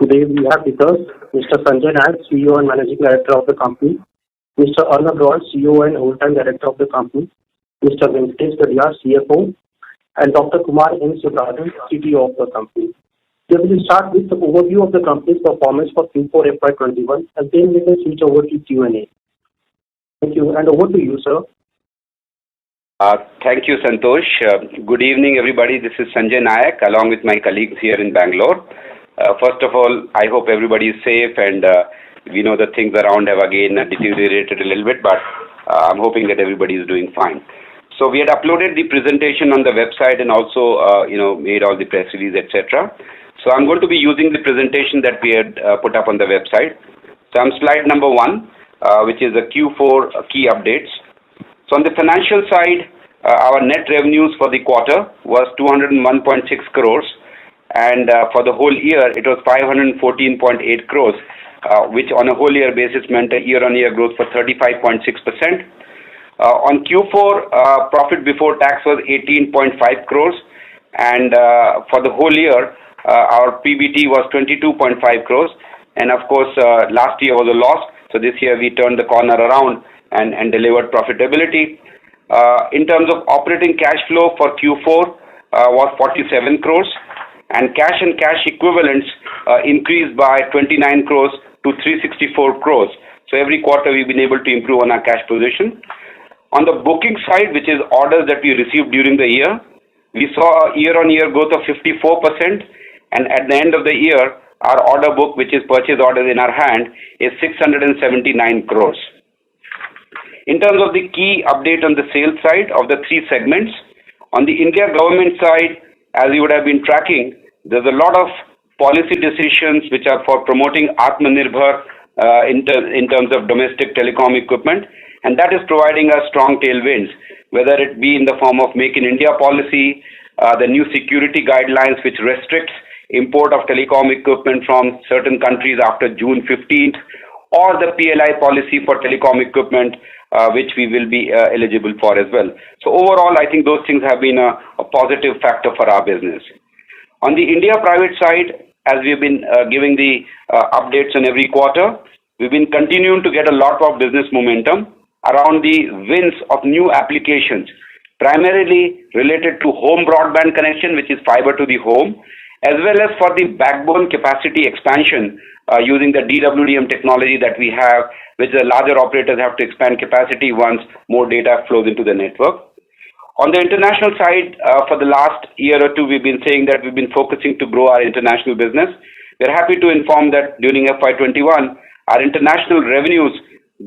Today we have with us Mr. Sanjay Nayak, CEO and Managing Director of the company, Mr. Unabridged, CEO and Whole-Time Director of the company, Mr. Tejas, CFO, and Dr. Kumar N. Sivaram, CTO of the company. We will start with the overview of the company's performance for Q4FY21 and then we will switch over to Q&A. Thank you, and over to you, sir. Thank you, Santosh. Good evening, everybody. This is Sanjay Nayak, along with my colleagues here in Bangalore. First of all, I hope everybody is safe, and we know that things around have again deteriorated a little bit, but I'm hoping that everybody is doing fine. So we had uploaded the presentation on the website and also, made all the press release, etc. So I'm going to be using the presentation that we had put up on the website. So I'm slide number 1, which is the Q4 key updates. So on the financial side, our net revenues for the quarter was 201.6 crores, and for the whole year it was 514.8 crores, which on a whole year basis meant a year-on-year growth for 35.6%. On Q4, profit before tax was 18.5 crores, and for the whole year, our PBT was 22.5 crores, and of course, last year was a loss, so this year we turned the corner around and delivered profitability. In terms of operating cash flow for Q4 was 47 crores, and cash and cash equivalents increased by 29 crores to 364 crores. So every quarter we've been able to improve on our cash position. On the booking side, which is orders that we received during the year, we saw a year-on-year growth of 54%, and at the end of the year, our order book, which is purchase orders in our hand, is 679 crores. In terms of the key update on the sales side of the 3 segments, on the India government side, as you would have been tracking, there's a lot of policy decisions which are for promoting Atmanirbhar in terms of domestic telecom equipment, and that is providing us strong tailwinds, whether it be in the form of Make in India policy, the new security guidelines which restricts import of telecom equipment from certain countries after June 15th, or the PLI policy for telecom equipment, which we will be eligible for as well. So overall, I think those things have been a positive factor for our business. On the India private side, as we've been giving the updates on every quarter, we've been continuing to get a lot of business momentum around the wins of new applications, primarily related to home broadband connection, which is fiber to the home, as well as for the backbone capacity expansion using the DWDM technology that we have, which the larger operators have to expand capacity once more data flows into the network. On the international side, for the last year or two, we've been saying that we've been focusing to grow our international business. We're happy to inform that during FY21, our international revenues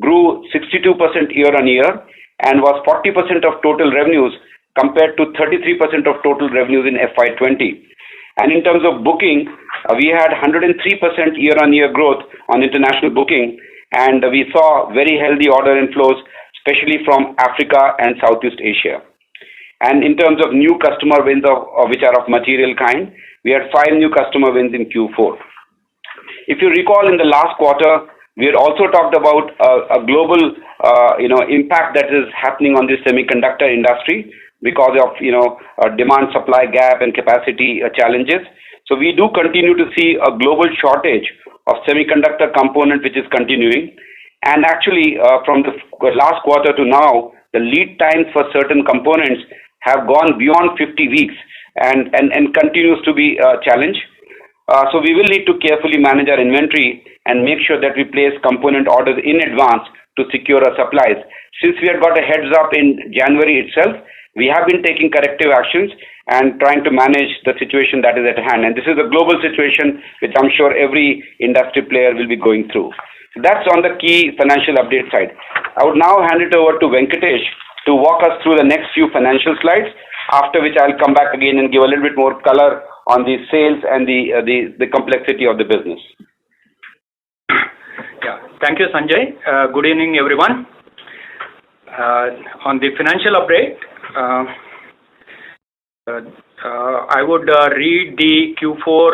grew 62% year-on-year and was 40% of total revenues compared to 33% of total revenues in FY20. And in terms of booking, we had 103% year-on-year growth on international booking, and we saw very healthy order inflows, especially from Africa and Southeast Asia. And in terms of new customer wins, which are of material kind, we had 5 new customer wins in Q4. If you recall, in the last quarter, we had also talked about a global, impact that is happening on the semiconductor industry because of, demand-supply gap and capacity challenges. So we do continue to see a global shortage of semiconductor component, which is continuing. And actually, from the last quarter to now, the lead times for certain components have gone beyond 50 weeks and continues to be a challenge. So we will need to carefully manage our inventory and make sure that we place component orders in advance to secure our supplies. Since we had got a heads up in January itself, we have been taking corrective actions and trying to manage the situation that is at hand. And this is a global situation which I'm sure every industry player will be going through. So that's on the key financial update side. I would now hand it over to Venkatesh to walk us through the next few financial slides, after which I'll come back again and give a little bit more color on the sales and the complexity of the business. Yeah, thank you, Sanjay. Good evening, everyone. On the financial update, I would read the Q4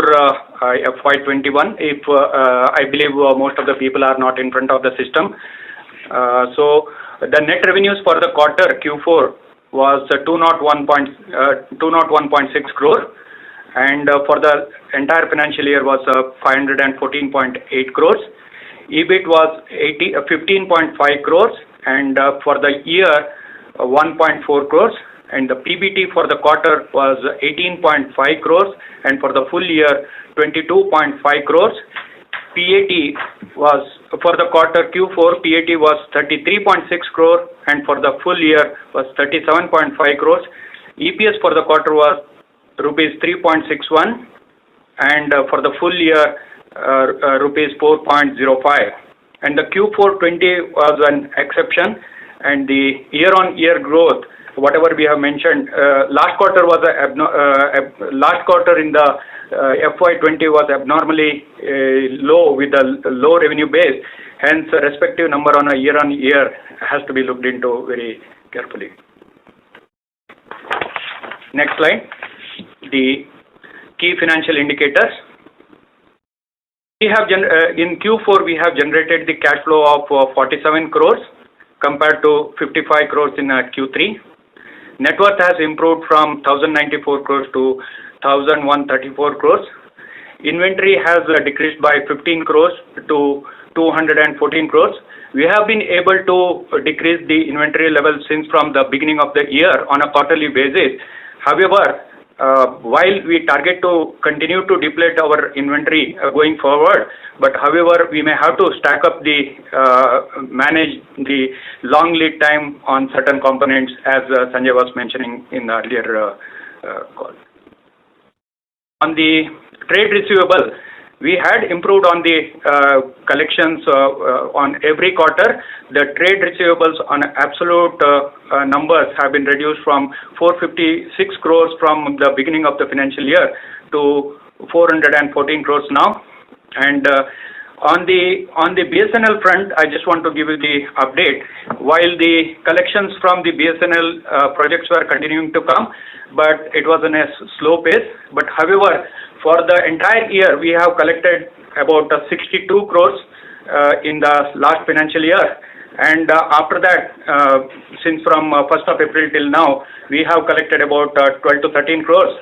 FY21 if I believe most of the people are not in front of the system. So the net revenues for the quarter Q4 was 201.6 crore, and for the entire financial year was 514.8 crores. EBIT was 15.5 crores, and for the year 1.4 crores, and the PBT for the quarter was 18.5 crores, and for the full year 22.5 crores. PAT was for the quarter Q4, PAT was 33.6 crore, and for the full year was 37.5 crores. EPS for the quarter was rupees 3.61, and for the full year rupees 4.05. And the Q4 20 was an exception, and the year-on-year growth, whatever we have mentioned, last quarter was last quarter in the FY20 was abnormally low with a low revenue base. Hence, a respective number on a year-on-year has to be looked into very carefully. Next slide. The key financial indicators. We have in Q4 we have generated the cash flow of 47 crores compared to 55 crores in Q3. Net worth has improved from 1,094 crores to 1,134 crores. Inventory has decreased by 15 crores to 214 crores. We have been able to decrease the inventory level since from the beginning of the year on a quarterly basis. However, while we target to continue to deplete our inventory going forward, but however, we may have to stack up the manage the long lead time on certain components, as Sanjay was mentioning in the earlier call. On the trade receivable, we had improved on the collections on every quarter. The trade receivables on absolute numbers have been reduced from 456 crores from the beginning of the financial year to 414 crores now. And on the BSNL front, I just want to give you the update. While the collections from the BSNL projects were continuing to come, but it was in a slow pace. But however, for the entire year, we have collected about 62 crores in the last financial year. And after that, since from 1st of April till now, we have collected about 12 to 13 crores.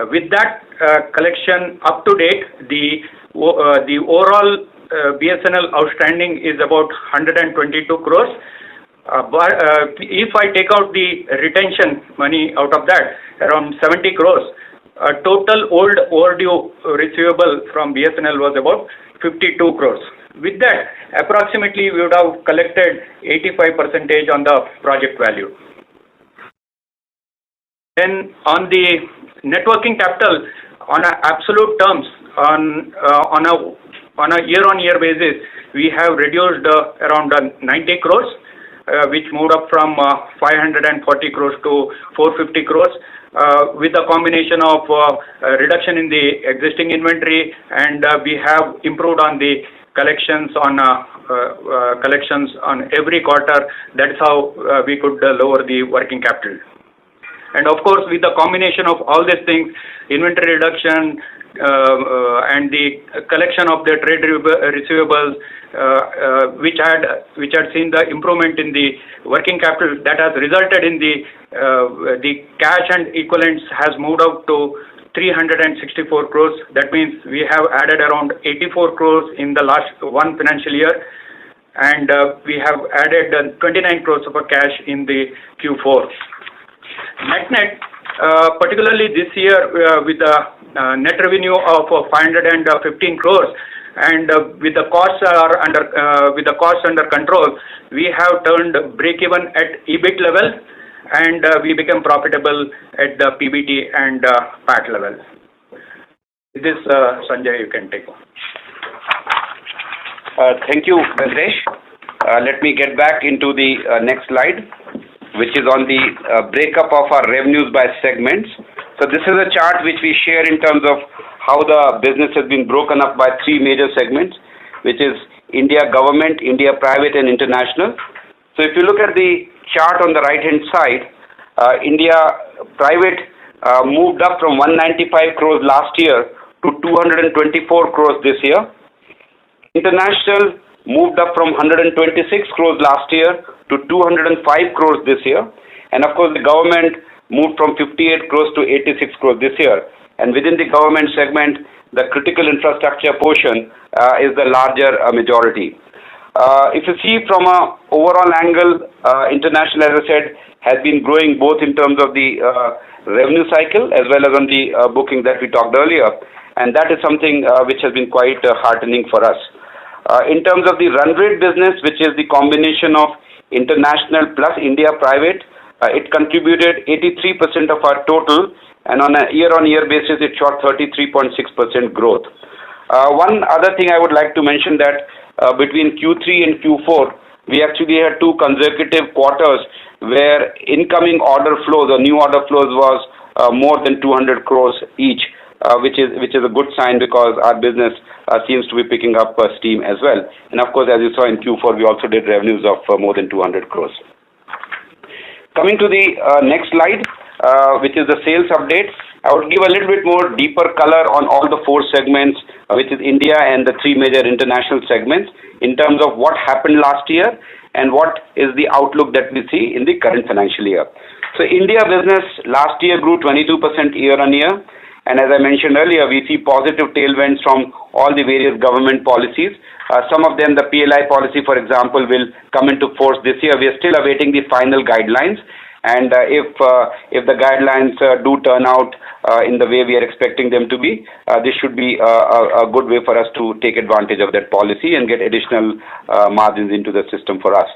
With that collection up to date, the overall BSNL outstanding is about 122 crores. But if I take out the retention money out of that, around 70 crores, total old overdue receivable from BSNL was about 52 crores. With that, approximately we would have collected 85% on the project value. Then on the net working capital, on absolute terms, on a year-on-year basis, we have reduced around 90 crores, which moved up from 540 crores to 450 crores. With a combination of reduction in the existing inventory, and we have improved on the collections on every quarter. That's how we could lower the working capital. And of course, with the combination of all these things, inventory reduction and the collection of the trade receivables, which had seen the improvement in the working capital, that has resulted in the cash and equivalents has moved up to 364 crores. That means we have added around 84 crores in the last one financial year, and we have added 29 crores of cash in the Q4. Net, particularly this year with the net revenue of 515 crores, and with the costs under control, we have turned break-even at EBIT level, and we become profitable at the PBT and PAT level. With this, Sanjay, you can take on. Thank you, Venkatesh. Let me get back into the next slide, which is on the breakup of our revenues by segments. So this is a chart which we share in terms of how the business has been broken up by three major segments, which is India Government, India Private, and International. So if you look at the chart on the right-hand side, India Private moved up from 195 crores last year to 224 crores this year. International moved up from 126 crores last year to 205 crores this year. And of course, the government moved from 58 crores to 86 crores this year. and within the government segment, the critical infrastructure portion is the larger majority. If you see from a overall angle, international, as I said, has been growing both in terms of the revenue cycle as well as on the booking that we talked earlier, and that is something which has been quite heartening for us. In terms of the run rate business, which is the combination of international plus India private, it contributed 83% of our total, and on a year-on-year basis, it shot 33.6% growth. One other thing I would like to mention that between Q3 and Q4, we actually had 2 consecutive quarters where incoming order flows or new order flows was more than 200 crores each, which is a good sign because our business seems to be picking up steam as well. And of course, as you saw in Q4, we also did revenues of more than 200 crores. Coming to the next slide, which is the sales update, I would give a little bit more deeper color on all the 4 segments, which is India and the 3 major international segments, in terms of what happened last year and what is the outlook that we see in the current financial year. So India business last year grew 22% year on year, and as I mentioned earlier, we see positive tailwinds from all the various government policies. Some of them, the PLI policy, for example, will come into force this year. We are still awaiting the final guidelines. And if the guidelines do turn out in the way we are expecting them to be, this should be a good way for us to take advantage of that policy and get additional margins into the system for us.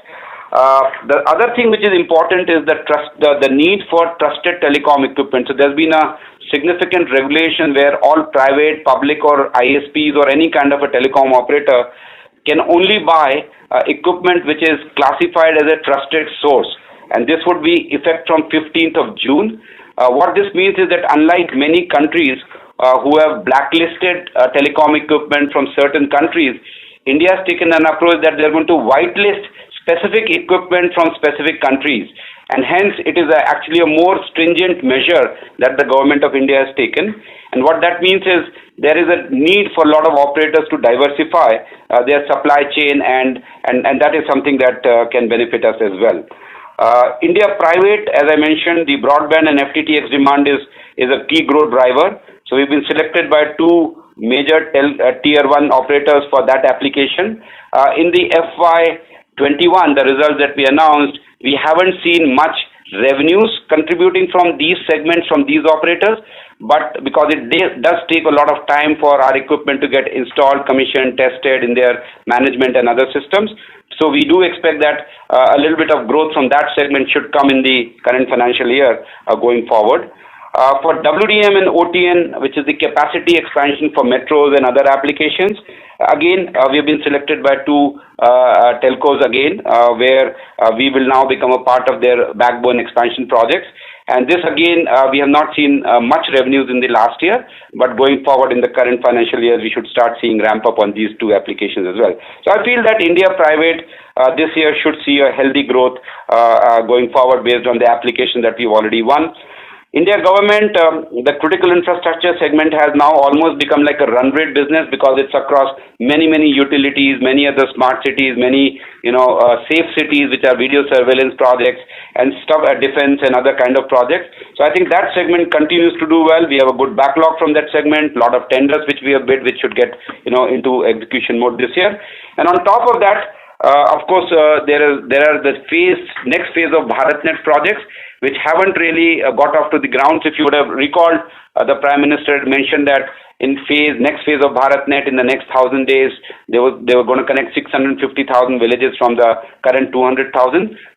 The other thing which is important is the need for trusted telecom equipment. So there's been a significant regulation where all private, public or ISPs or any kind of a telecom operator can only buy equipment which is classified as a trusted source. And this would be effect from 15th of June. What this means is that unlike many countries who have blacklisted telecom equipment from certain countries, India has taken an approach that they're going to whitelist specific equipment from specific countries. And hence, it is actually a more stringent measure that the government of India has taken. And what that means is there is a need for a lot of operators to diversify their supply chain, and that is something that can benefit us as well. India private, as I mentioned, the broadband and FTTX demand is a key growth driver. So we've been selected by 2 major tier 1 operators for that application. In the FY21, the results that we announced, we haven't seen much revenues contributing from these segments from these operators, but because it does take a lot of time for our equipment to get installed, commissioned, tested in their management and other systems. So we do expect that a little bit of growth from that segment should come in the current financial year going forward. For WDM and OTN, which is the capacity expansion for metros and other applications, again, we have been selected by 2 telcos again, where we will now become a part of their backbone expansion projects. And this again, we have not seen much revenues in the last year, but going forward in the current financial year, we should start seeing ramp up on these 2 applications as well. So I feel that India private this year should see a healthy growth going forward based on the application that we've already won. India government, the critical infrastructure segment has now almost become like a run rate business because it's across many utilities, many other smart cities, many safe cities which are video surveillance projects and stuff at defense and other kind of projects. So I think that segment continues to do well. We have a good backlog from that segment, a lot of tenders which we have bid which should get into execution mode this year. And on top of that, of course, there are the next phase of BharatNet projects which haven't really got off to the ground. So if you would have recalled, the Prime Minister had mentioned that in next phase of BharatNet in the next 1,000 days, they were going to connect 650,000 villages from the current 200,000.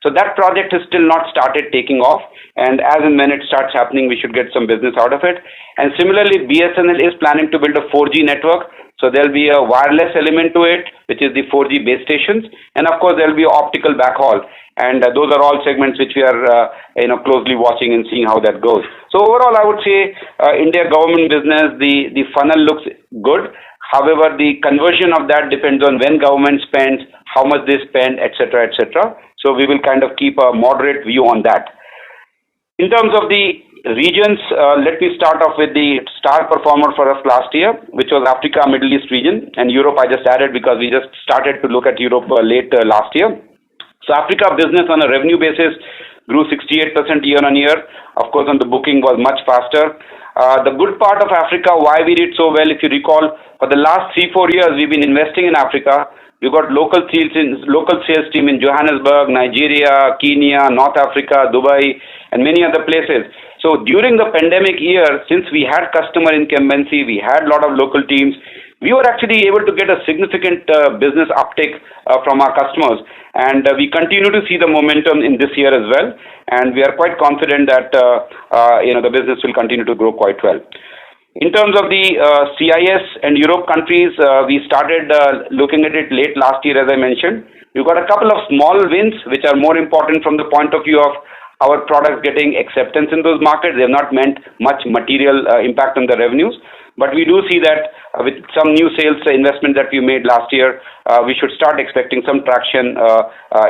So that project has still not started taking off, and as and when it starts happening, we should get some business out of it. And similarly, BSNL is planning to build a 4G network. So there'll be a wireless element to it, which is the 4G base stations, and of course there'll be optical backhaul. And those are all segments which we are closely watching and seeing how that goes. So overall, I would say India government business, the funnel looks good. However, the conversion of that depends on when government spends, how much they spend, etc., etc. So we will kind of keep a moderate view on that. In terms of the regions, let me start off with the star performer for us last year, which was Africa, Middle East region, and Europe I just added because we just started to look at Europe late last year. So Africa business on a revenue basis grew 68% year on year. Of course, on the booking was much faster. The good part of Africa, why we did so well, if you recall, for the last 3-4 years, we've been investing in Africa. We've got local sales team in Johannesburg, Nigeria, Kenya, North Africa, Dubai, and many other places. So during the pandemic year, since we had customer incumbency, we had a lot of local teams, we were actually able to get a significant business uptake from our customers. And we continue to see the momentum in this year as well. And we are quite confident that the business will continue to grow quite well. In terms of the CIS and Europe countries, we started looking at it late last year, as I mentioned. We've got a couple of small wins, which are more important from the point of view of our products getting acceptance in those markets. They have not meant much material impact on the revenues. But we do see that with some new sales investment that we made last year, we should start expecting some traction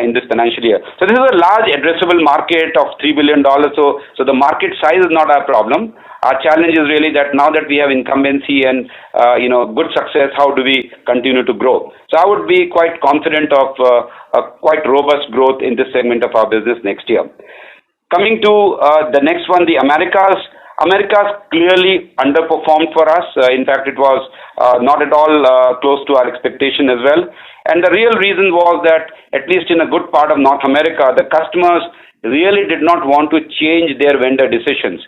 in this financial year. So this is a large addressable market of $3 billion. So the market size is not our problem. Our challenge is really that now that we have incumbency and good success, how do we continue to grow? So I would be quite confident of a quite robust growth in this segment of our business next year. Coming to the next one, the Americas. Americas clearly underperformed for us. In fact, it was not at all close to our expectation as well. And the real reason was that, at least in a good part of North America, the customers really did not want to change their vendor decisions.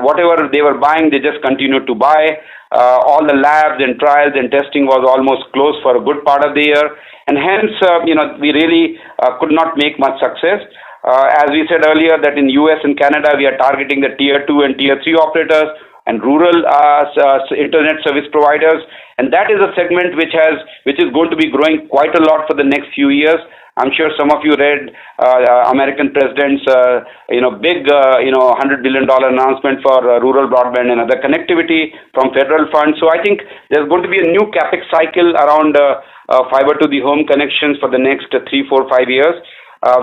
Whatever they were buying, they just continued to buy. All the labs and trials and testing was almost closed for a good part of the year. And hence, we really could not make much success. As we said earlier, that in US and Canada, we are targeting the Tier 2 and Tier 3 operators and rural internet service providers. And that is a segment which is going to be growing quite a lot for the next few years. I'm sure some of you read American President's big $100 billion announcement for rural broadband and other connectivity from federal funds. So I think there's going to be a new capex cycle around fiber to the home connections for the next 3, 4, 5 years.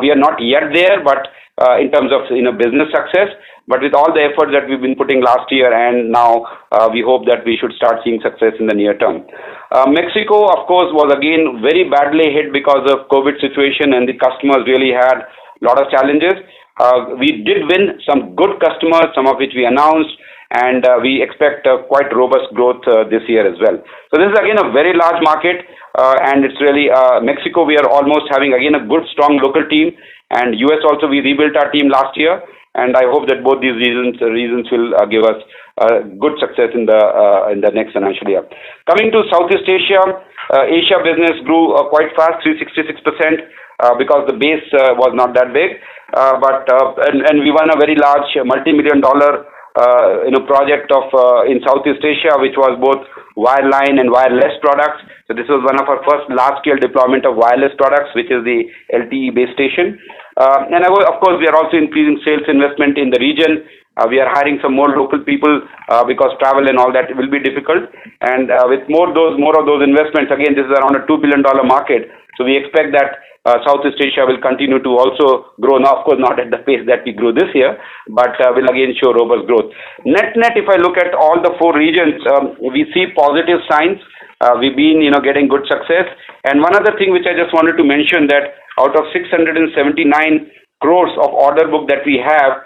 We are not yet there, but in terms of business success, but with all the efforts that we've been putting last year and now, we hope that we should start seeing success in the near term. Mexico, of course, was again very badly hit because of COVID situation, and the customers really had a lot of challenges. We did win some good customers, some of which we announced, and we expect quite robust growth this year as well. So this is again a very large market, and it's really Mexico. We are almost having again a good strong local team, and US also we rebuilt our team last year, and I hope that both these reasons will give us good success in the next financial year. Coming to Southeast Asia, Asia business grew quite fast, 366%, because the base was not that big, and we won a very large multi-million-dollar project in Southeast Asia, which was both wireline and wireless products. So this was one of our first large-scale deployment of wireless products, which is the LTE base station. And of course, we are also increasing sales investment in the region. We are hiring some more local people because travel and all that will be difficult. And with more of those investments, again, this is around a $2 billion market. So we expect that Southeast Asia will continue to also grow. Now, of course, not at the pace that we grew this year, but will again show robust growth. Net, if I look at all the 4 regions, we see positive signs. We've been, getting good success. And one other thing which I just wanted to mention, that out of 679 crores of order book that we have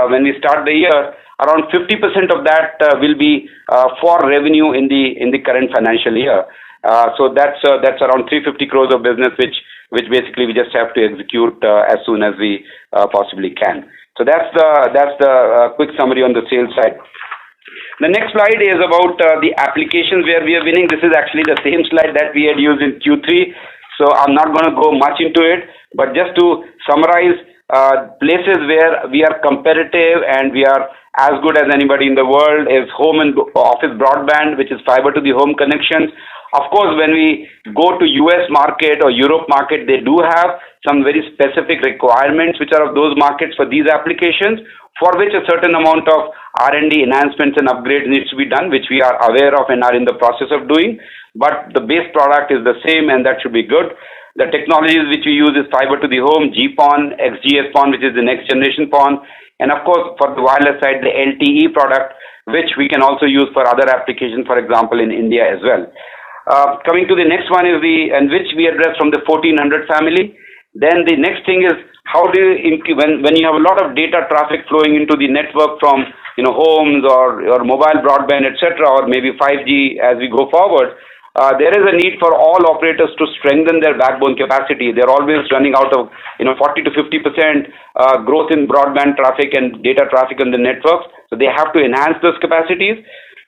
when we start the year, around 50% of that will be for revenue in the current financial year. So that's around 350 crores of business, which basically we just have to execute as soon as we possibly can. So that's the quick summary on the sales side. The next slide is about the applications where we are winning. This is actually the same slide that we had used in Q3, so I'm not going to go much into it, but just to summarize, places where we are competitive and we are as good as anybody in the world is home and office broadband, which is fiber to the home connections. Of course, when we go to US market or Europe market, they do have some very specific requirements which are of those markets for these applications, for which a certain amount of R&D enhancements and upgrades needs to be done, which we are aware of and are in the process of doing. But the base product is the same, and that should be good. The technologies which we use is fiber to the home, GPON, XGS-PON, which is the next generation PON, and of course, for the wireless side, the LTE product, which we can also use for other applications, for example, in India as well. Coming to the next one is which we address from the 1400 family. Then the next thing is how do you, when you have a lot of data traffic flowing into the network from homes or mobile broadband, etc., or maybe 5G as we go forward, there is a need for all operators to strengthen their backbone capacity. They're always running out of 40 to 50% growth in broadband traffic and data traffic on the networks. So they have to enhance those capacities.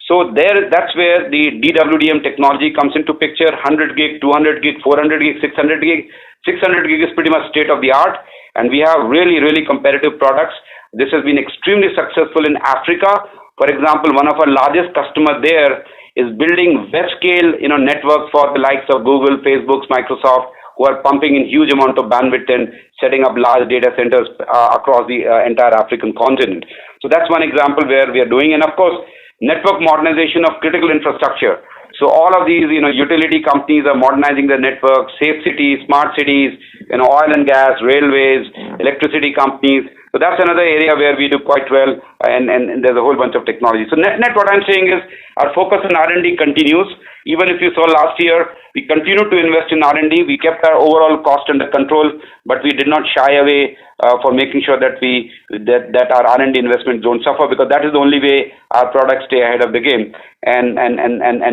So that's where the DWDM technology comes into picture. 100 gig, 200 gig, 400 gig, 600 gig. 600 gig is pretty much state of the art, and we have really, really competitive products. This has been extremely successful in Africa. For example, one of our largest customers there is building web-scale networks for the likes of Google, Facebook, Microsoft, who are pumping in huge amount of bandwidth and setting up large data centers across the entire African continent. So that's one example where we are doing. And of course, network modernization of critical infrastructure. So all of these, utility companies are modernizing their networks, safe cities, smart cities, oil and gas, railways, electricity companies. So that's another area where we do quite well, and there's a whole bunch of technology. So net what I'm saying is our focus on R&D continues. Even if you saw last year, we continued to invest in R&D. We kept our overall cost under control, but we did not shy away for making sure that that our R&D investments don't suffer, because that is the only way our products stay ahead of the game. And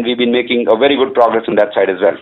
we've been making a very good progress on that side as well.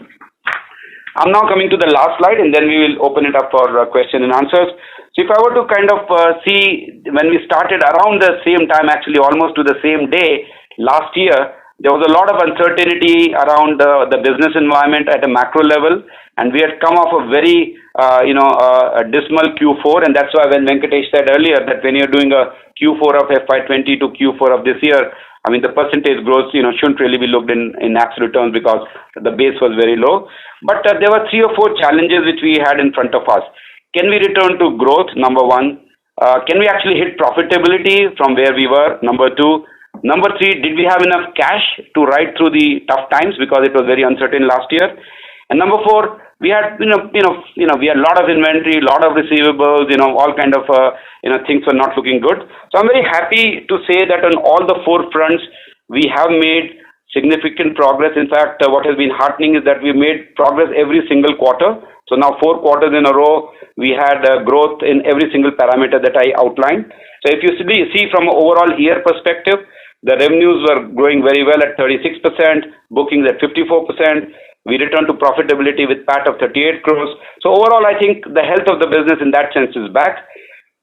I'm now coming to the last slide, and then we will open it up for question and answers. So if I were to kind of see when we started around the same time, actually almost to the same day last year, there was a lot of uncertainty around the business environment at a macro level, and we had come off a very a dismal Q4, and that's why when Venkatesh said earlier that when you're doing a Q4 of FY20 to Q4 of this year, I mean the percentage growth shouldn't really be looked in absolute terms because the base was very low. But there were 3 or 4 challenges which we had in front of us. Can we return to growth? Number 1. Can we actually hit profitability from where we were? Number 2. Number 3, did we have enough cash to ride through the tough times because it was very uncertain last year? And number 4, we had we had a lot of inventory, a lot of receivables, all kind of things were not looking good. So I'm very happy to say that on all the 4 fronts we have made significant progress. In fact, what has been heartening is that we made progress every single quarter. So now 4 quarters in a row, we had growth in every single parameter that I outlined. So if you see from an overall year perspective, the revenues were growing very well at 36%, bookings at 54%. We returned to profitability with PAT of 38 crores. So overall, I think the health of the business in that sense is back.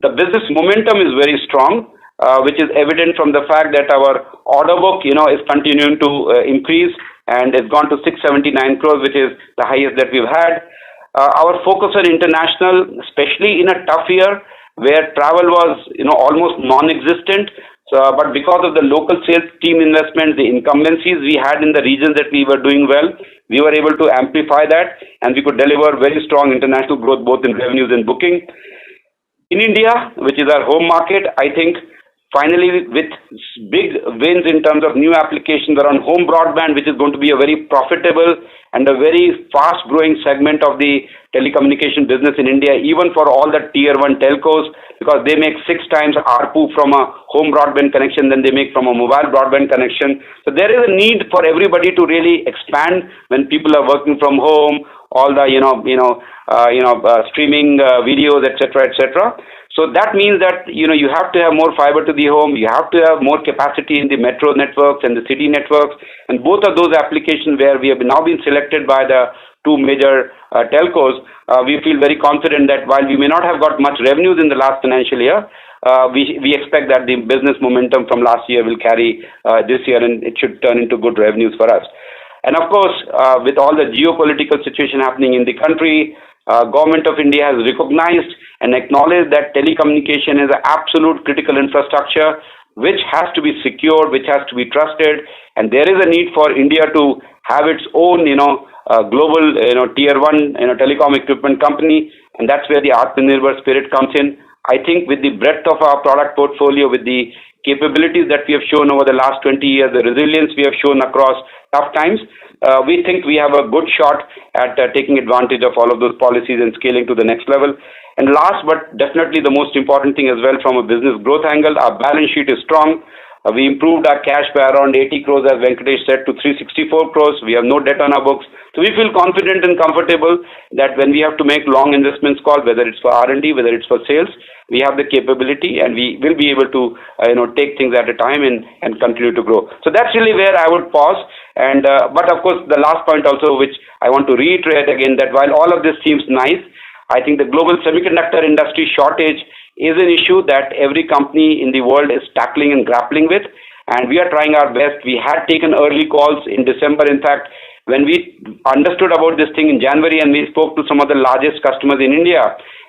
The business momentum is very strong, which is evident from the fact that our order book, is continuing to increase, and it's gone to 679 crores, which is the highest that we've had. Our focus on international, especially in a tough year where travel was, almost non-existent. But because of the local sales team investments, the incumbencies we had in the regions that we were doing well, we were able to amplify that, and we could deliver very strong international growth both in revenues and booking. In India, which is our home market, I think finally with big wins in terms of new applications around home broadband, which is going to be a very profitable and a very fast growing segment of the telecommunication business in India, even for all the tier 1 telcos, because they make 6 times ARPU from a home broadband connection than they make from a mobile broadband connection. So there is a need for everybody to really expand when people are working from home, all the streaming videos, etc., etc. So that means that you have to have more fiber to the home, you have to have more capacity in the metro networks and the city networks, and both of those applications where we have now been selected by the 2 major telcos, we feel very confident that while we may not have got much revenues in the last financial year, we expect that the business momentum from last year will carry this year, and it should turn into good revenues for us. And of course, with all the geopolitical situation happening in the country, Government of India has recognized and acknowledged that telecommunication is an absolute critical infrastructure which has to be secured, which has to be trusted, and there is a need for India to have its own, global, tier 1, telecom equipment company, and that's where the Atmanirbhar spirit comes in. I think with the breadth of our product portfolio, with the capabilities that we have shown over the last 20 years, the resilience we have shown across tough times, we think we have a good shot at taking advantage of all of those policies and scaling to the next level. And last but definitely the most important thing as well from a business growth angle, our balance sheet is strong. We improved our cash by around 80 crores, as Venkatesh said, to 364 crores. We have no debt on our books. So we feel confident and comfortable that when we have to make long investments call, whether it's for R&D, whether it's for sales, we have the capability and we will be able to take things at a time and continue to grow. So that's really where I would pause. And but of course, the last point also, which I want to reiterate again, that while all of this seems nice, I think the global semiconductor industry shortage is an issue that every company in the world is tackling and grappling with, and we are trying our best. We had taken early calls in December. In fact, when we understood about this thing in January and we spoke to some of the largest customers in India,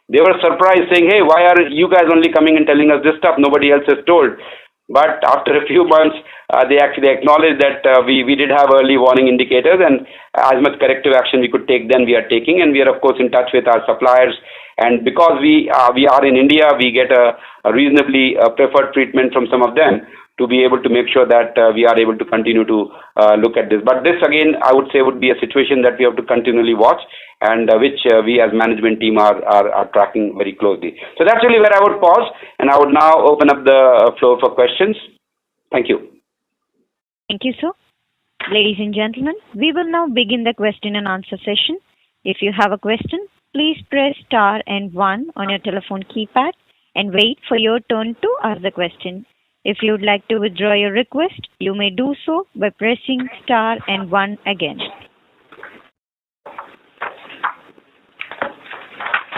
they were surprised, saying, hey, why are you guys only coming and telling us this stuff? Nobody else has told. But after a few months, they actually acknowledged that we did have early warning indicators, and as much corrective action we could take then we are taking, and we are of course in touch with our suppliers. And because we are in India, we get a reasonably preferred treatment from some of them to be able to make sure that we are able to continue to look at this. But this again, I would say, would be a situation that we have to continually watch, and which we as management team are tracking very closely. So that's really where I would pause, and I would now open up the floor for questions. Thank you. Thank you, sir. Ladies and gentlemen, we will now begin the question and answer session. If you have a question, please press star and 1 on your telephone keypad and wait for your turn to ask the question. If you would like to withdraw your request, you may do so by pressing star and 1 again.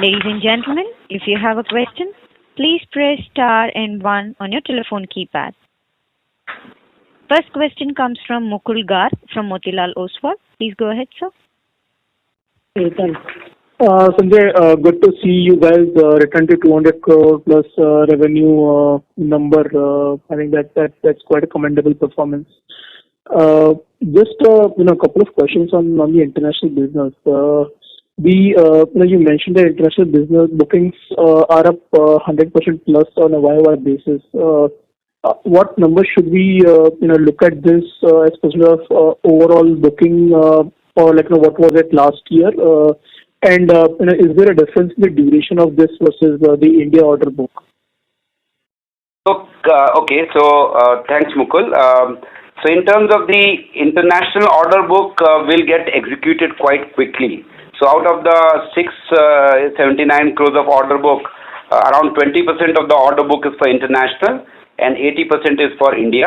Ladies and gentlemen, if you have a question, please press star and 1 on your telephone keypad. First question comes from Mukul Garg from Motilal Oswal. Please go ahead, sir. Hey, thanks. Sanjay, good to see you guys return to 200 crore plus revenue number. I think that's quite a commendable performance. Just a couple of questions on the international business. You mentioned the international business bookings are up 100% plus on a YOY basis. What number should we look at this especially of overall booking or what was it last year? And is there a difference in the duration of this versus the India order book? Okay, so thanks, Mukul. So in terms of the international order book, will get executed quite quickly. So out of the 679 crores of order book, around 20% of the order book is for international and 80% is for India.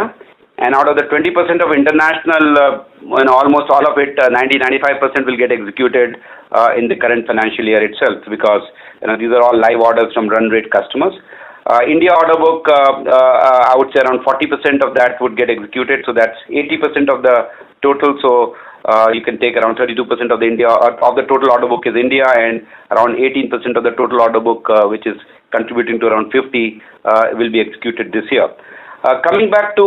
And out of the 20% of international, almost all of it, 90-95% will get executed in the current financial year itself, because these are all live orders from run rate customers. India order book, I would say around 40% of that would get executed, so that's 80% of the total. So you can take around 32% of the total order book is India, and around 18% of the total order book, which is contributing to around 50, will be executed this year. Coming back to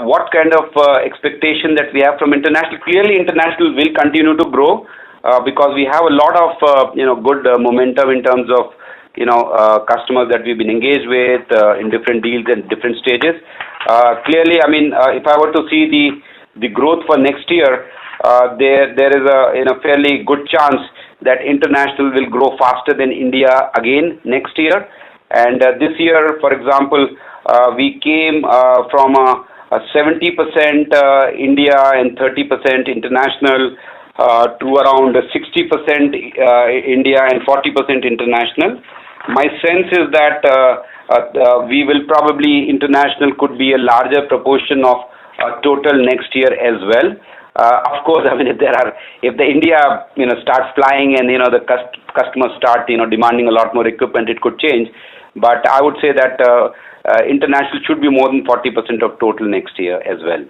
what kind of expectation that we have from international, clearly international will continue to grow because we have a lot of good momentum in terms of customers that we've been engaged with in different deals and different stages. Clearly, I mean, if I were to see the growth for next year, there is a fairly good chance that international will grow faster than India again next year. And this year, for example, we came from a 70% India and 30% international to around 60% India and 40% international. My sense is that we will probably, international could be a larger proportion of total next year as well. Of course, I mean, if the India starts flying and the customers start demanding a lot more equipment, it could change. But I would say that international should be more than 40% of total next year as well.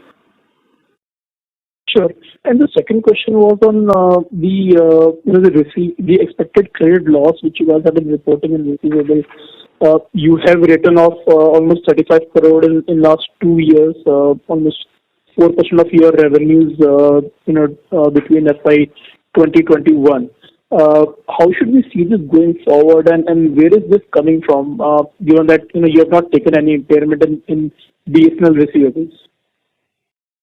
Sure. And the second question was on the expected credit loss which you guys have been reporting in receivables. You have written off almost 35 crore in last 2 years, almost 4% of your revenues, between FY 2021. How should we see this going forward, and where is this coming from, given that you have not taken any impairment in BSNL receivables?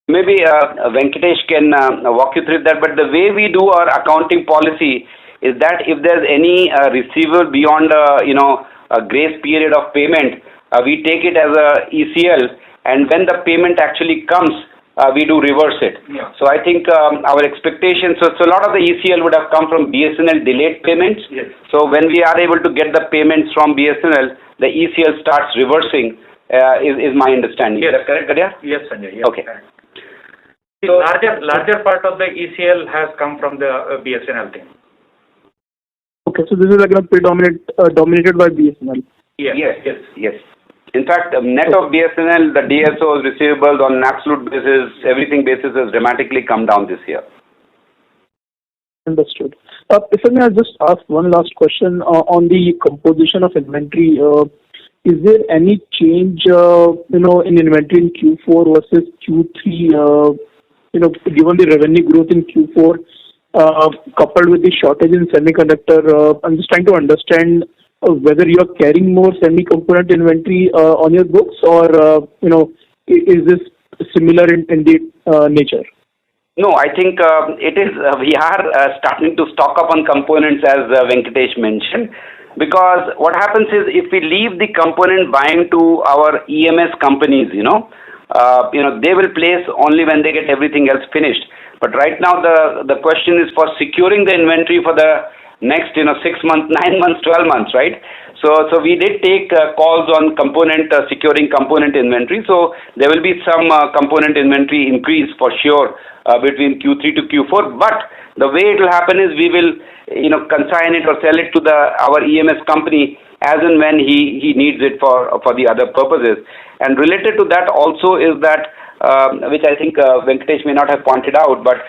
Maybe Venkatesh can walk you through that, but the way we do our accounting policy is that if there's any receivable beyond a grace period of payment, we take it as a ECL, and when the payment actually comes, we do reverse it. Yeah. So I think our expectations, so a lot of the ECL would have come from BSNL delayed payments. Yes. So when we are able to get the payments from BSNL, the ECL starts reversing, is my understanding. Yes. Is that correct, Gadia? Yes, Sanjay. Yes. Okay. The larger part of the ECL has come from the BSNL thing. Okay, so this is like dominated by BSNL. Yes. In fact, net of BSNL, the DSOs, receivables on an absolute basis, everything basis has dramatically come down this year. Understood. If I may, I'll just ask one last question on the composition of inventory. Is there any change, in inventory in Q4 versus Q3? Given the revenue growth in Q4, coupled with the shortage in semiconductor, I'm just trying to understand whether you are carrying more semi-component inventory on your books, or is this similar in the nature? No, I think it is. We are starting to stock up on components, as Venkatesh mentioned, because what happens is if we leave the component buying to our EMS companies, they will place only when they get everything else finished. But right now the question is for securing the inventory for the next 6 months, 9 months, 12 months, right? So we did take calls on securing component inventory. So there will be some component inventory increase for sure between Q3 to Q4. But the way it will happen is we will consign it or sell it to our EMS company as and when he needs it for the other purposes. And related to that also is that which I think Venkatesh may not have pointed out, but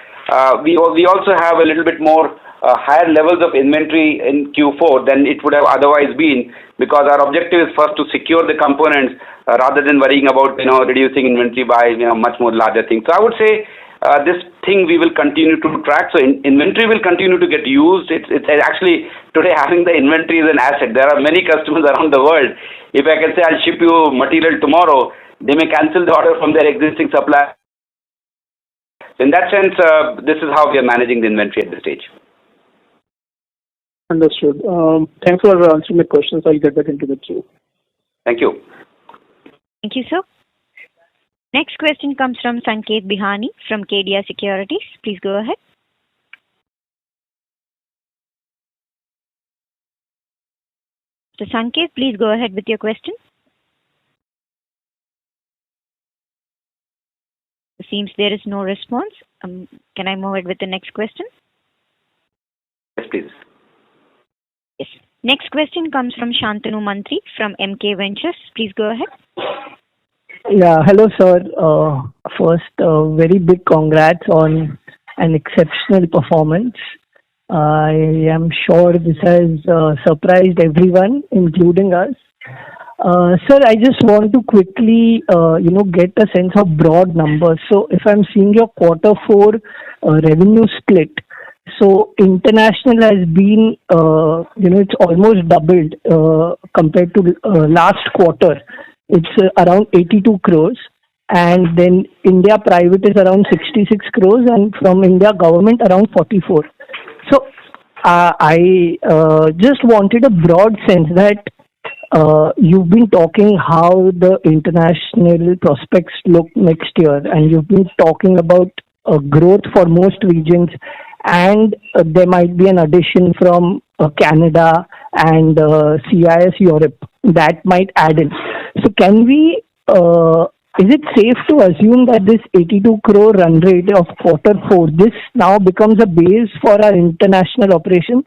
we also have a little bit more higher levels of inventory in Q4 than it would have otherwise been, because our objective is first to secure the components rather than worrying about reducing inventory by much more larger things. So I would say this thing we will continue to track. So inventory will continue to get used. It's actually today having the inventory is an asset. There are many customers around the world. If I can say I'll ship you material tomorrow, they may cancel the order from their existing supplier. In that sense, this is how we are managing the inventory at this stage. Understood. Thanks for answering my questions. I'll get back into the queue. Thank you. Thank you, sir. Next question comes from Sanket Bihani from KDA Securities. Please go ahead. So Sanket, please go ahead with your question. It seems there is no response. Can I move it with the next question? Yes, please. Yes. Next question comes from Shantanu Mantri from MK Ventures. Please go ahead. Yeah, hello sir. First, very big congrats on an exceptional performance. I am sure this has surprised everyone, including us. Sir, I just want to quickly, get a sense of broad numbers. So if I'm seeing your Q4 revenue split, so international has been, it's almost doubled compared to last quarter. It's around 82 crores. And then India private is around 66 crores, and from India government around 44. So I just wanted a broad sense that you've been talking how the international prospects look next year, and you've been talking about growth for most regions, and there might be an addition from Canada and CIS Europe that might add in. So can we, is it safe to assume that this 82 crore run rate of Q4, this now becomes a base for our international operations?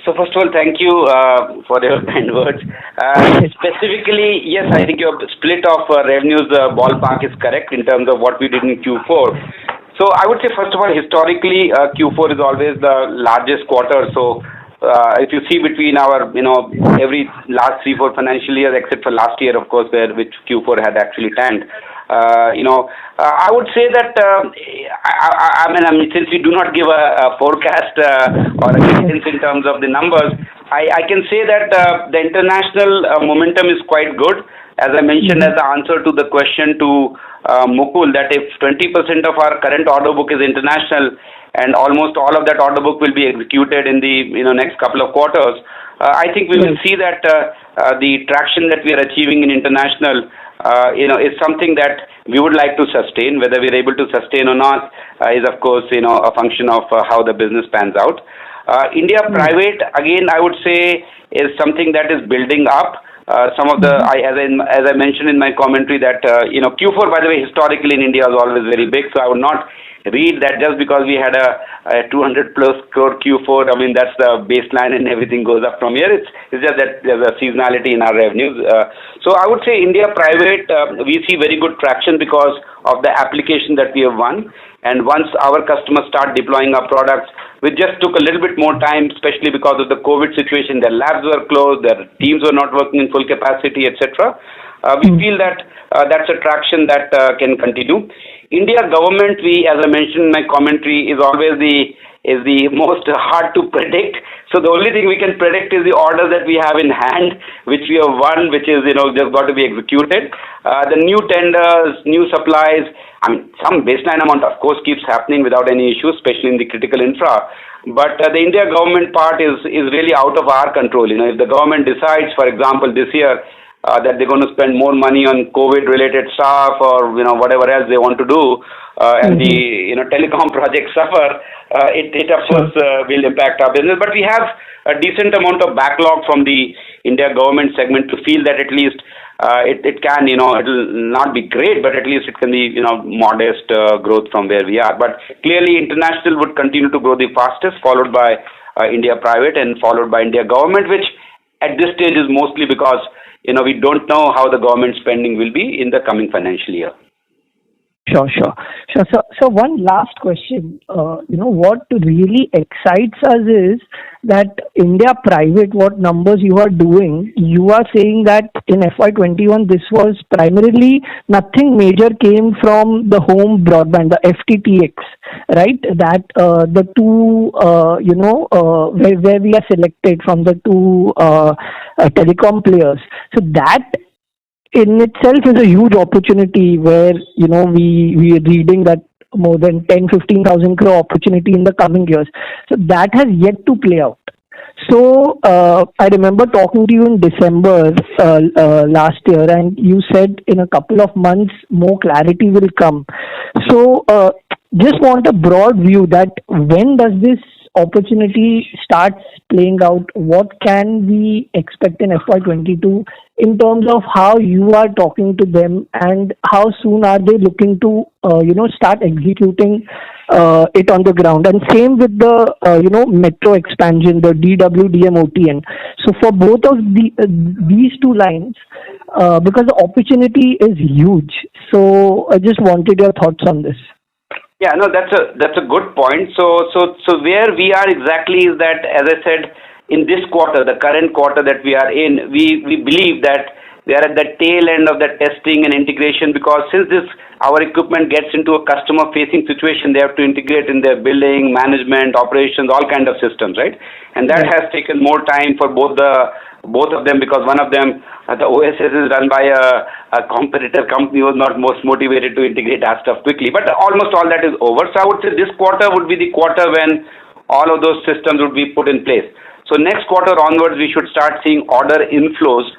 So first of all, thank you for your kind words. Specifically, yes, I think your split of revenues ballpark is correct in terms of what we did in Q4. So I would say, first of all, historically, Q4 is always the largest quarter. So if you see between our, every last 3-4 financial years, except for last year, of course, which Q4 had actually tanked, I would say that, I mean, since we do not give a forecast or a guidance in terms of the numbers, I can say that the international momentum is quite good. As I mentioned as the answer to the question to Mukul, that if 20% of our current order book is international and almost all of that order book will be executed in the next couple of quarters, I think we will see that the traction that we are achieving in international, is something that we would like to sustain. Whether we're able to sustain or not is, of course, a function of how the business pans out. India private, again, I would say, is something that is building up. Some of the, as I mentioned in my commentary, that Q4, by the way, historically in India was always very big. So I would not read that just because we had a 200 plus crore Q4. I mean, that's the baseline and everything goes up from here. It's just that there's a seasonality in our revenues. So I would say India private, we see very good traction because of the application that we have won. And once our customers start deploying our products, we just took a little bit more time, especially because of the COVID situation. Their labs were closed, their teams were not working in full capacity, etc. We feel that that's a traction that can continue. India government, as I mentioned in my commentary, is always the most hard to predict. So the only thing we can predict is the orders that we have in hand, which we have won, which is just got to be executed. The new tenders, new supplies. I mean, some baseline amount, of course, keeps happening without any issues, especially in the critical infra. But the India government part is really out of our control. If the government decides, for example, this year, that they're going to spend more money on COVID-related stuff or whatever else they want to do, and the telecom projects suffer, it of course will impact our business. But we have a decent amount of backlog from the India government segment to feel that at least it can, it'll not be great, but at least it can be modest growth from where we are. But clearly, international would continue to grow the fastest, followed by India private and followed by India government, which at this stage is mostly because we don't know how the government spending will be in the coming financial year. Sure. So one last question. What really excites us is that India private, what numbers you are doing, you are saying that in FY21, this was primarily nothing major came from the home broadband, the FTTX, right? That the two, where we are selected from the two telecom players. So that in itself is a huge opportunity where, we are reading that more than 10-15,000 crore opportunity in the coming years. So that has yet to play out. So I remember talking to you in December last year, and you said in a couple of months more clarity will come. So just want a broad view that when does this opportunity starts playing out? What can we expect in FY22 in terms of how you are talking to them, and how soon are they looking to start executing it on the ground? And same with the metro expansion, the DWDM OTN. So for both of these two lines, because the opportunity is huge. So I just wanted your thoughts on this. Yeah, no, that's a good point. So where we are exactly is that, as I said, in this quarter, the current quarter that we are in, we believe that we are at the tail end of the testing and integration, because since our equipment gets into a customer-facing situation, they have to integrate in their billing, management, operations, all kind of systems, right? And that has taken more time for both of them, because one of them, the OSS, is run by a competitor company who was not most motivated to integrate that stuff quickly. But almost all that is over. So I would say this quarter would be the quarter when all of those systems would be put in place. So next quarter onwards, we should start seeing order inflows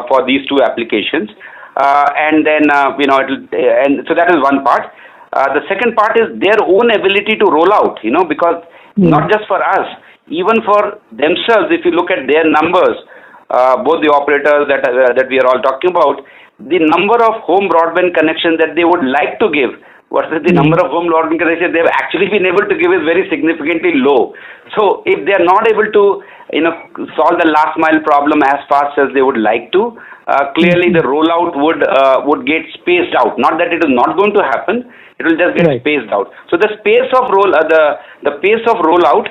for these two applications. And then, and so that is one part. The second part is their own ability to roll out, because not just for us, even for themselves, if you look at their numbers, both the operators that we are all talking about, the number of home broadband connections that they would like to give versus the number of home broadband connections they've actually been able to give is very significantly low. So if they are not able to solve the last mile problem as fast as they would like to, clearly the rollout would get spaced out. Not that it is not going to happen, it will just get spaced out. So the pace of rollout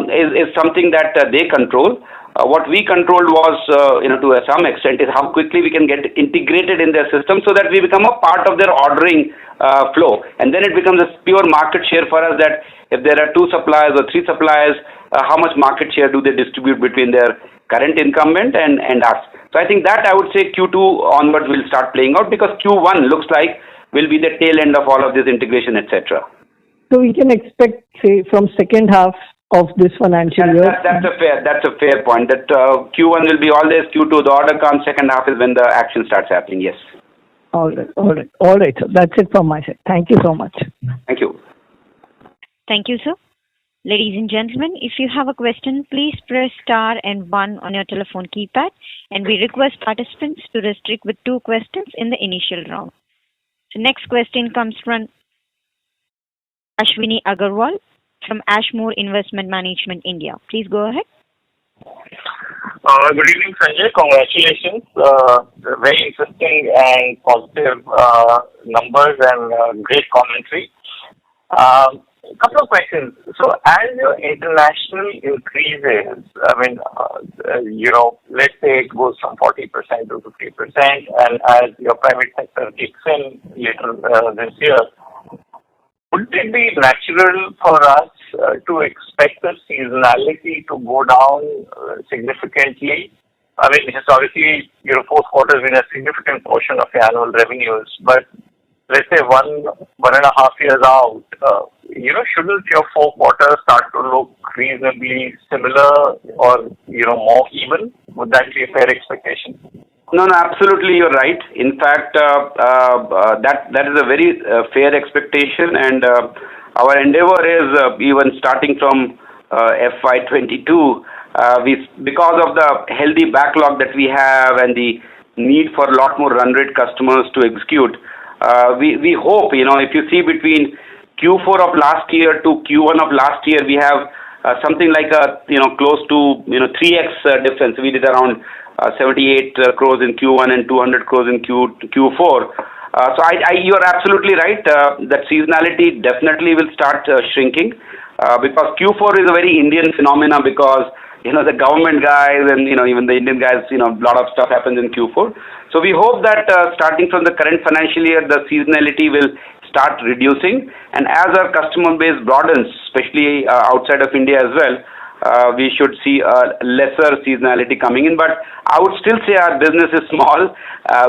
is something that they control. What we controlled was, to some extent, is how quickly we can get integrated in their system so that we become a part of their ordering flow. And then it becomes a pure market share for us, that if there are 2 suppliers or 3 suppliers, how much market share do they distribute between their current incumbent and us. So I think that I would say Q2 onwards will start playing out, because Q1 looks like will be the tail end of all of this integration, etc. So we can expect, say, from second half of this financial year? That's a fair point. That Q1 will be always, Q2 the order comes, second half is when the action starts happening. Yes. All right, sir. That's it from my side. Thank you so much. Thank you. Thank you, sir. Ladies and gentlemen, if you have a question, please press star and 1 on your telephone keypad, and we request participants to restrict with 2 questions in the initial round. So next question comes from Ashwini Agarwal from Ashmore Investment Management, India. Please go ahead. Good evening, Sanjay. Congratulations. Very interesting and positive numbers and great commentary. A couple of questions. So as your international increases, let's say it goes from 40% to 50%, and as your private sector kicks in later this year, would it be natural for us to expect the seasonality to go down significantly? I mean, historically, fourth quarter has been a significant portion of your annual revenues, but let's say 1.5 years out, shouldn't your 4 quarters start to look reasonably similar or, more even? Would that be a fair expectation? No, absolutely, you're right. In fact, that is a very fair expectation, and our endeavor is even starting from FY22, because of the healthy backlog that we have and the need for a lot more run rate customers to execute. We hope, if you see between Q4 of last year to Q1 of last year, we have something like close to 3x difference. We did around 78 crores in Q1 and 200 crores in Q4. So you are absolutely right. That seasonality definitely will start shrinking because Q4 is a very Indian phenomena because the government guys and even the Indian guys, a lot of stuff happens in Q4. So we hope that starting from the current financial year, the seasonality will start reducing, and as our customer base broadens, especially outside of India as well, we should see a lesser seasonality coming in. But I would still say our business is small.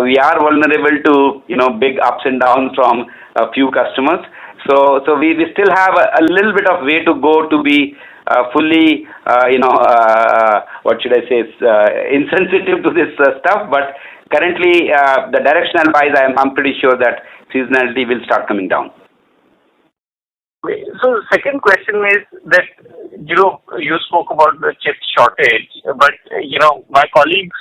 We are vulnerable to big ups and downs from a few customers. So we still have a little bit of way to go to be fully, what should I say, insensitive to this stuff. But currently, the directional wise, I'm pretty sure that seasonality will start coming down. So the second question is that, you spoke about the chip shortage, but, my colleagues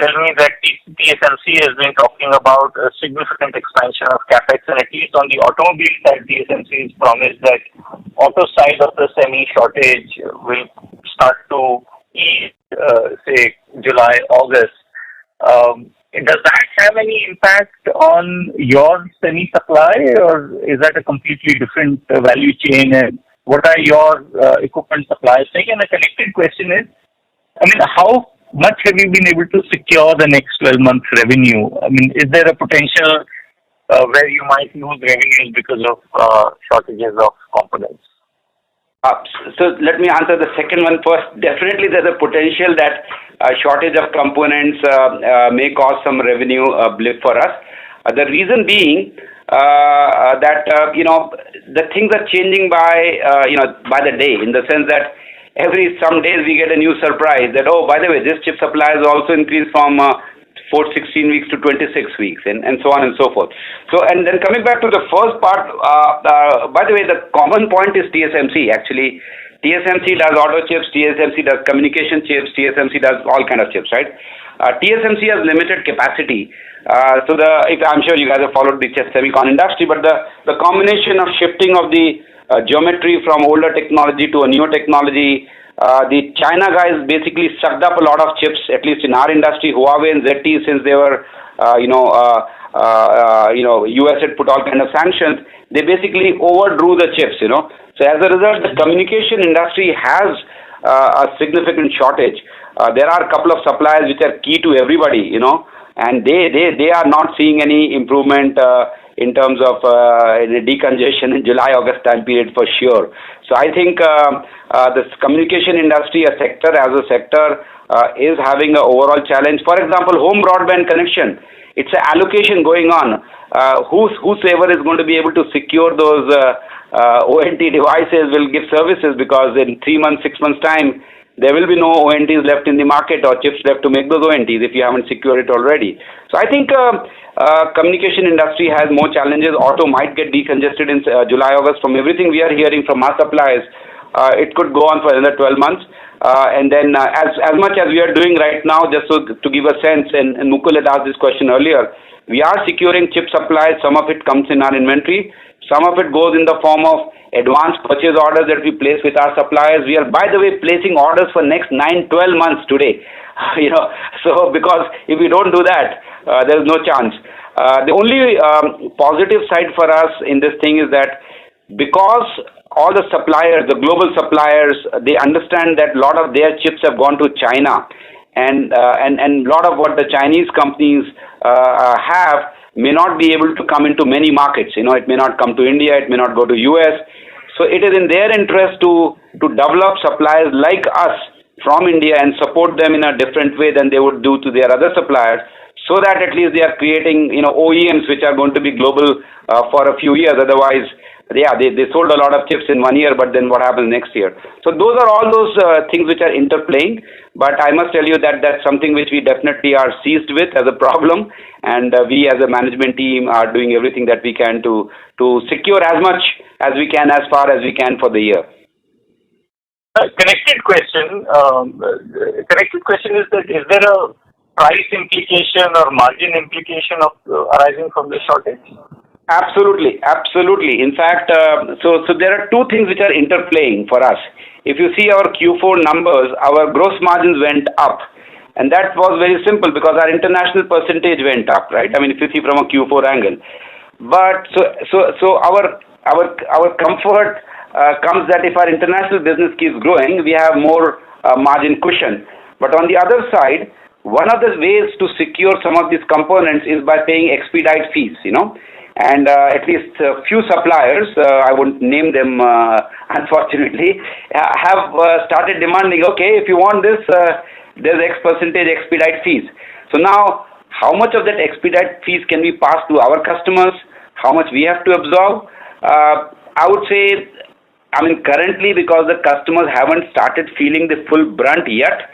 tell me that TSMC has been talking about a significant expansion of capex, and at least on the automobile side, TSMC has promised that auto side of the semi shortage will start to ease, say, July, August. Does that have any impact on your semi supply, or is that a completely different value chain? And what are your equipment suppliers saying? And the connected question is, how much have you been able to secure the next 12 months revenue? Is there a potential where you might lose revenues because of shortages of components? So let me answer the second one first. Definitely there's a potential that shortage of components may cause some revenue blip for us. The reason being that the things are changing by the day, in the sense that some days we get a new surprise that, oh, by the way, this chip supply has also increased from 16 weeks to 26 weeks, and so on and so forth. So, and then coming back to the first part, by the way, the common point is TSMC. Actually, TSMC does auto chips, TSMC does communication chips, TSMC does all kind of chips, right? TSMC has limited capacity. I'm sure you guys have followed the semicon industry, but the combination of shifting of the geometry from older technology to a newer technology, the China guys basically sucked up a lot of chips, at least in our industry. Huawei and ZTE, since they were, US had put all kind of sanctions, they basically overdrew the chips, So as a result, the communication industry has a significant shortage. There are a couple of suppliers which are key to everybody, and they are not seeing any improvement in terms of decongestion in July, August time period for sure. So I think this communication industry, as a sector, is having an overall challenge. For example, home broadband connection, it's an allocation going on. Whosoever is going to be able to secure those ONT devices will give services, because in 3 months, 6 months' time, there will be no ONTs left in the market or chips left to make those ONTs if you haven't secured it already. So I think communication industry has more challenges. Auto might get decongested in July, August. From everything we are hearing from our suppliers, it could go on for another 12 months. And then as much as we are doing right now, just so to give a sense, and Mukul had asked this question earlier, we are securing chip supplies. Some of it comes in our inventory. Some of it goes in the form of advanced purchase orders that we place with our suppliers. We are, by the way, placing orders for next 9-12 months today. So because if we don't do that, there is no chance. The only positive side for us in this thing is that because all the suppliers, the global suppliers, they understand that a lot of their chips have gone to China, and a lot of what the Chinese companies have may not be able to come into many markets. It may not come to India, it may not go to US. So it is in their interest to develop suppliers like us from India and support them in a different way than they would do to their other suppliers, so that at least they are creating OEMs which are going to be global for a few years. Otherwise, they sold a lot of chips in 1 year, but then what happens next year? So those are all those things which are interplaying. But I must tell you that that's something which we definitely are seized with as a problem, and we as a management team are doing everything that we can to secure as much as we can, as far as we can for the year. Connected question is that is there a price implication or margin implication of arising from the shortage? Absolutely. In fact, so there are two things which are interplaying for us. If you see our Q4 numbers, our gross margins went up, and that was very simple because our international percentage went up, right? I mean, if you see from a Q4 angle. But so our comfort comes that if our international business keeps growing, we have more margin cushion. But on the other side, one of the ways to secure some of these components is by paying expedite fees, And at least a few suppliers, I won't name them unfortunately, have started demanding, okay, if you want this, there's X percentage expedite fees. So now, how much of that expedite fees can we pass to our customers? How much we have to absorb? I would say, currently, because the customers haven't started feeling the full brunt yet,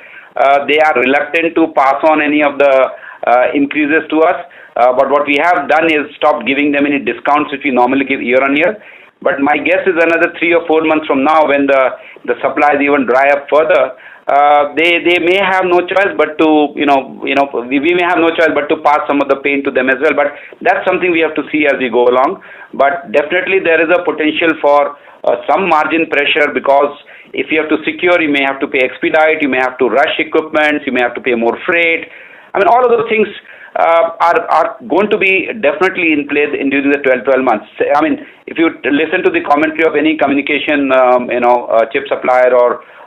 they are reluctant to pass on any of the increases to us. But what we have done is stop giving them any discounts which we normally give year on year. But my guess is another 3 or 4 months from now, when the supplies even dry up further, they may have no choice but to we may have no choice but to pass some of the pain to them as well. But that's something we have to see as we go along. But definitely there is a potential for some margin pressure, because if you have to secure, you may have to pay expedite, you may have to rush equipment, you may have to pay more freight. All of those things are going to be definitely in place during the 12 months. If you listen to the commentary of any communication, chip supplier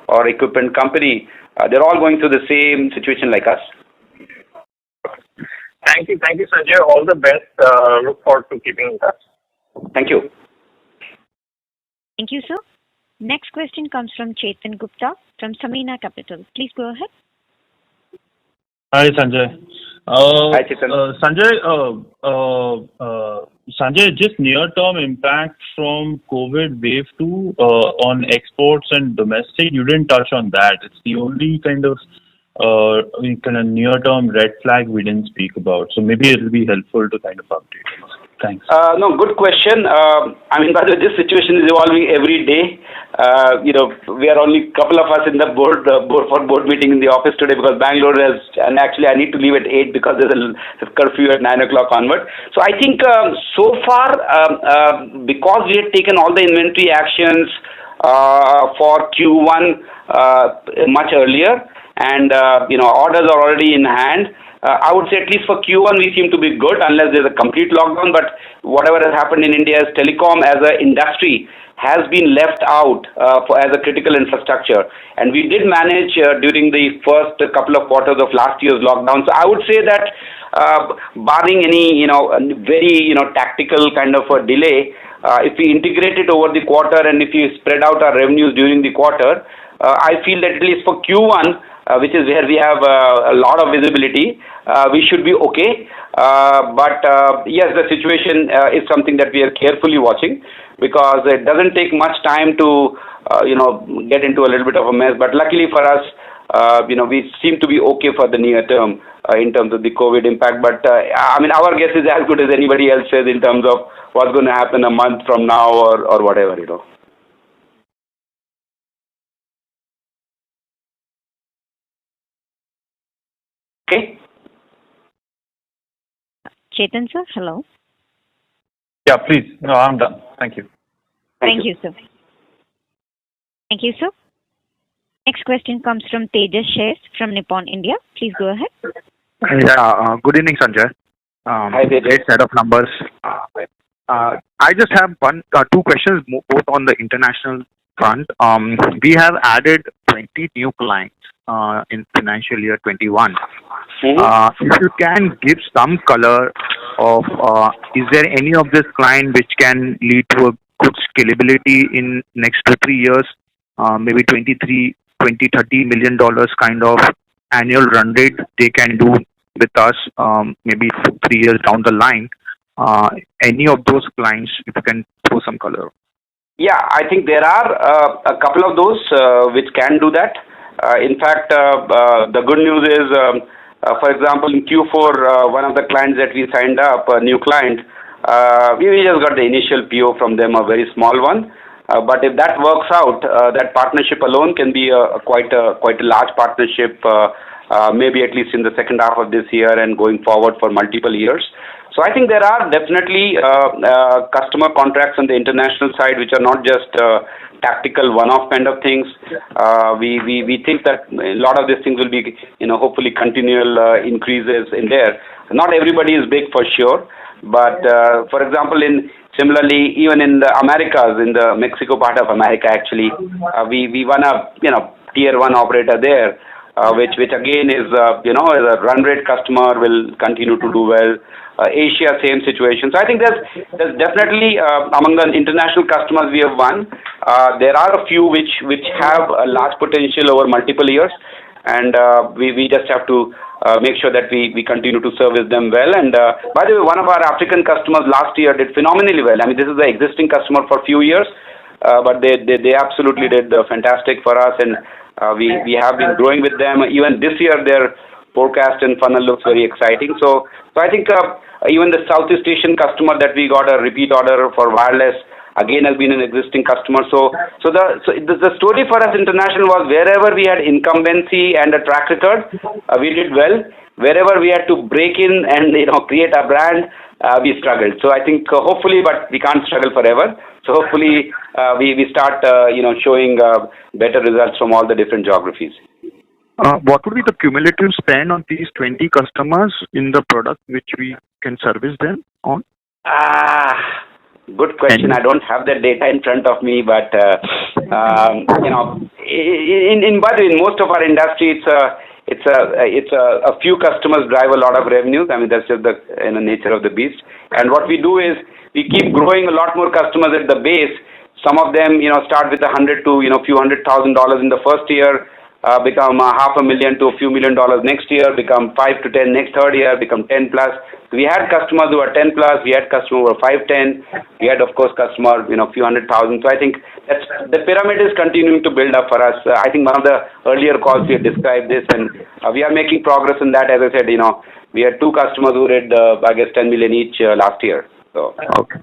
or equipment company, they're all going through the same situation like us. Thank you, Sanjay. All the best. Look forward to keeping in touch. Thank you. Thank you, sir. Next question comes from Chetan Gupta from Samina Capital. Please go ahead. Hi, Sanjay. Hi, Chetan. Sanjay, just near-term impact from COVID wave 2 on exports and domestic, you didn't touch on that. It's the only kind of near-term red flag we didn't speak about. So maybe it will be helpful to kind of update us. Thanks. No, good question. By the way, this situation is evolving every day. We are only a couple of us in the board meeting in the office today, because Bangalore and actually I need to leave at 8 because there's a curfew at 9 o'clock onward. So I think so far, because we had taken all the inventory actions for Q1 much earlier, and orders are already in hand, I would say at least for Q1 we seem to be good, unless there's a complete lockdown. But whatever has happened in India as telecom as an industry has been left out as a critical infrastructure, and we did manage during the first couple of quarters of last year's lockdown. So I would say that barring any very tactical kind of a delay, if we integrate it over the quarter and if we spread out our revenues during the quarter, I feel that at least for Q1 which is where we have a lot of visibility, we should be okay. But yes, the situation is something that we are carefully watching, because it doesn't take much time to get into a little bit of a mess. But luckily for us, we seem to be okay for the near term in terms of the COVID impact. But our guess is as good as anybody else's in terms of what's going to happen a month from now or whatever. Okay. Chetan sir, hello. Yeah, please. No, I'm done. Thank you. Thank you, sir. Thank you, sir. Next question comes from Tejas Shares from Nippon India. Please go ahead. Yeah, good evening, Sanjay. Hi, Tejas. Great set of numbers. I just have two questions, both on the international front. We have added 20 new clients in financial year 21. If you can give some color of, is there any of this client which can lead to a good scalability in next 2-3 years, maybe $20-30 million kind of annual run rate they can do with us, maybe 3 years down the line? Any of those clients, if you can throw some color. Yeah, I think there are a couple of those which can do that. In fact, the good news is, for example, in Q4, one of the clients that we signed up, a new client, we just got the initial PO from them, a very small one. But if that works out, that partnership alone can be quite a large partnership, maybe at least in the second half of this year and going forward for multiple years. So I think there are definitely customer contracts on the international side which are not just tactical one-off kind of things. We think that a lot of these things will be, hopefully continual increases in there. Not everybody is big for sure, but for example, similarly, even in the Americas, in the Mexico part of America, actually, we won a tier 1 operator there, which again is is a run rate customer, will continue to do well. Asia, same situation. So I think there's definitely among the international customers we have won, there are a few which have a large potential over multiple years, and we just have to make sure that we continue to service them well. And by the way, one of our African customers last year did phenomenally well. I mean, this is the existing customer for a few years, but they absolutely did fantastic for us, and we have been growing with them. Even this year, their forecast and funnel looks very exciting. So I think even the Southeast Asian customer that we got a repeat order for wireless, again, has been an existing customer. So the story for us international was wherever we had incumbency and a track record, we did well. Wherever we had to break in and create a brand, we struggled. So I think hopefully, but we can't struggle forever. So hopefully we start showing better results from all the different geographies. What would be the cumulative spend on these 20 customers in the product which we can service them on? Good question. I don't have that data in front of me, but by the way, in most of our industry, it's a few customers drive a lot of revenues. I mean, that's just the nature of the beast. And what we do is we keep growing a lot more customers at the base. Some of them, start with $100 to few $100,000 in the first year, become $500,000 to a few $1 million next year, become 5 to 10 next third year, become 10 plus. We had customers who were 10 plus, we had customers who were 5, 10, we had of course customers, few 100,000. So I think the pyramid is continuing to build up for us. I think one of the earlier calls we had described this, and we are making progress in that. As I said, we had 2 customers who did, I guess, 10 million each last year. So. Okay.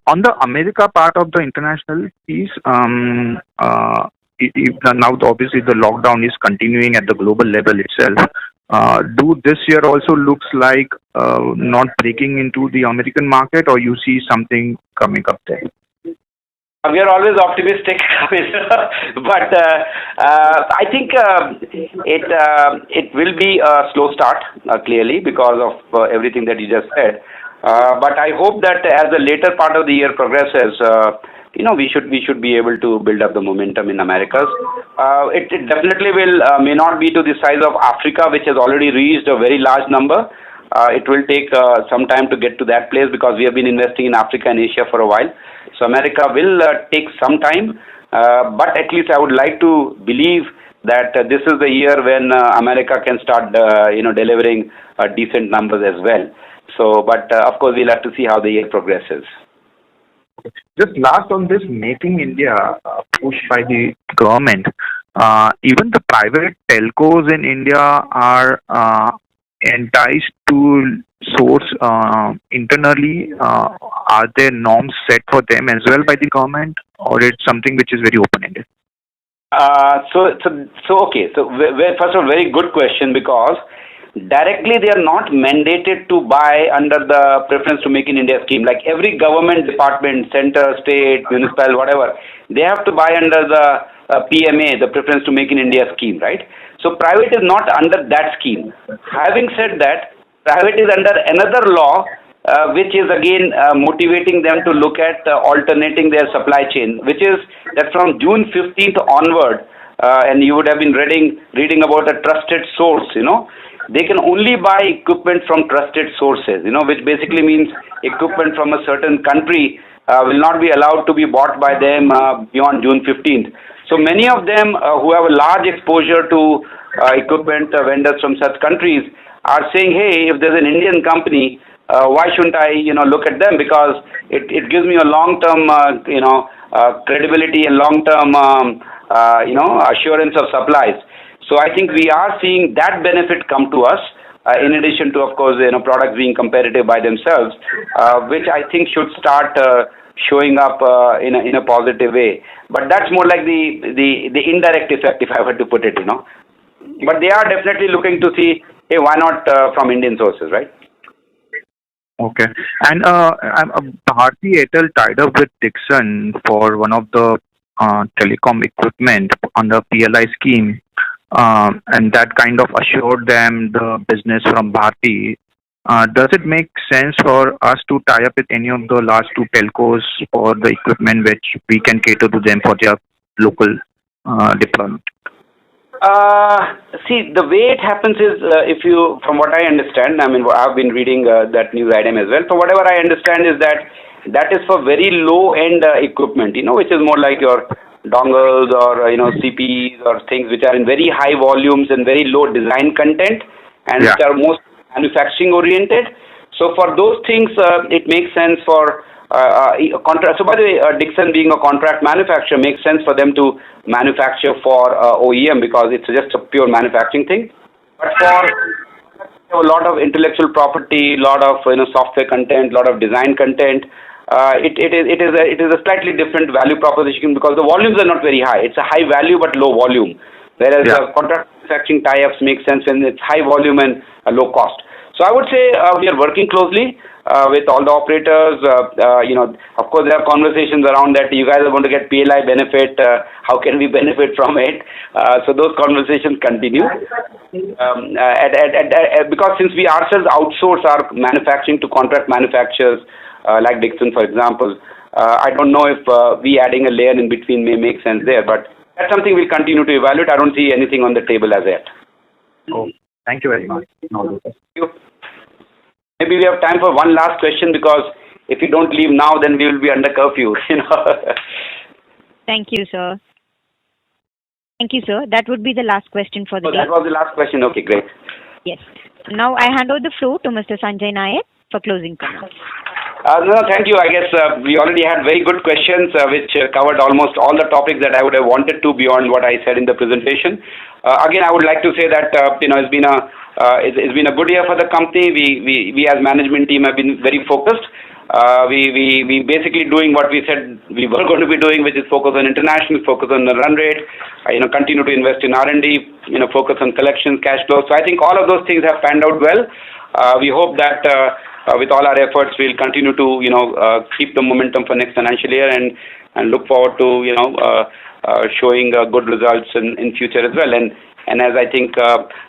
On the America part of the international piece, now obviously the lockdown is continuing at the global level itself. Do this year also looks like not breaking into the American market, or you see something coming up there? We are always optimistic, but I think it will be a slow start, clearly, because of everything that you just said. But I hope that as the later part of the year progresses, we should be able to build up the momentum in Americas. It definitely may not be to the size of Africa, which has already reached a very large number. It will take some time to get to that place, because we have been investing in Africa and Asia for a while. So America will take some time, but at least I would like to believe that this is the year when America can start, delivering decent numbers as well. So, but of course, we'll have to see how the year progresses. Just last on this Make in India push by the government, even the private telcos in India are enticed to source internally. Are there norms set for them as well by the government, or it's something which is very open-ended? Okay. So, first of all, very good question, because directly they are not mandated to buy under the Preference to Make in India scheme. Like every government department, center, state, municipal, whatever, they have to buy under the PMA, the Preference to Make in India scheme, right? So private is not under that scheme. Having said that, private is under another law, which is again motivating them to look at alternating their supply chain, which is that from June 15th onward, and you would have been reading about a trusted source, they can only buy equipment from trusted sources, which basically means equipment from a certain country will not be allowed to be bought by them beyond June 15th. So many of them who have a large exposure to equipment vendors from such countries are saying, hey, if there's an Indian company, why shouldn't I, look at them? Because it gives me a long-term, credibility and long-term, assurance of supplies. So I think we are seeing that benefit come to us, in addition to, of course, products being competitive by themselves, which I think should start showing up in a positive way. But that's more like the indirect effect, if I were to put it, But they are definitely looking to see, hey, why not from Indian sources, right? Okay. And Bharti Airtel tied up with Dixon for one of the telecom equipment on the PLI scheme, and that kind of assured them the business from Bharti. Does it make sense for us to tie up with any of the last two telcos for the equipment which we can cater to them for their local deployment? See, the way it happens is, from what I understand, I've been reading that news item as well. For whatever I understand is that is for very low-end equipment, which is more like your dongles or, CPs or things which are in very high volumes and very low design content and which are most manufacturing-oriented. So for those things, it makes sense for contract. So by the way, Dixon being a contract manufacturer makes sense for them to manufacture for OEM because it's just a pure manufacturing thing. But for a lot of intellectual property, a lot of software content, a lot of design content, it is a slightly different value proposition because the volumes are not very high. It's a high value but low volume, whereas contract manufacturing tie-ups make sense when it's high volume and low cost. So I would say we are working closely with all the operators. Of course, there are conversations around that. You guys are going to get PLI benefit. How can we benefit from it? So those conversations continue. Because since we ourselves outsource our manufacturing to contract manufacturers like Dixon, for example, I don't know if we adding a layer in between may make sense there. But that's something we'll continue to evaluate. I don't see anything on the table as yet. Oh, thank you very much. Thank you. Maybe we have time for one last question because if you don't leave now, then we will be under curfew. Thank you, sir. Thank you, sir. That would be the last question for the day. That was the last question. Okay, great. Yes. Now I hand over the floor to Mr. Sanjay Nayak for closing comments. No, thank you. I guess we already had very good questions which covered almost all the topics that I would have wanted to beyond what I said in the presentation. Again, I would like to say that it's been a good year for the company. We as management team have been very focused. We basically doing what we said we were going to be doing, which is focus on international, focus on the run rate, continue to invest in R&D, focus on collections, cash flow. So I think all of those things have panned out well. We hope that with all our efforts, we'll continue to keep the momentum for next financial year and look forward to showing good results in future as well. And as I think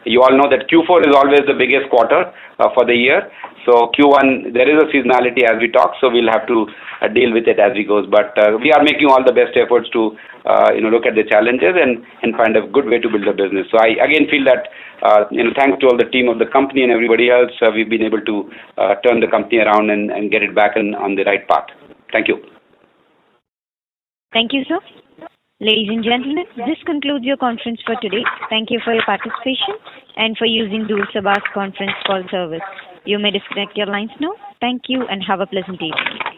you all know that Q4 is always the biggest quarter for the year. So Q1, there is a seasonality as we talk, so we'll have to deal with it as we goes. But we are making all the best efforts to look at the challenges and find a good way to build a business. So I again feel that thanks to all the team of the company and everybody else, we've been able to turn the company around and get it back on the right path. Thank you. Thank you, sir. Ladies and gentlemen, this concludes your conference for today. Thank you for your participation and for using Doorsabha's conference call service. You may disconnect your lines now. Thank you and have a pleasant evening.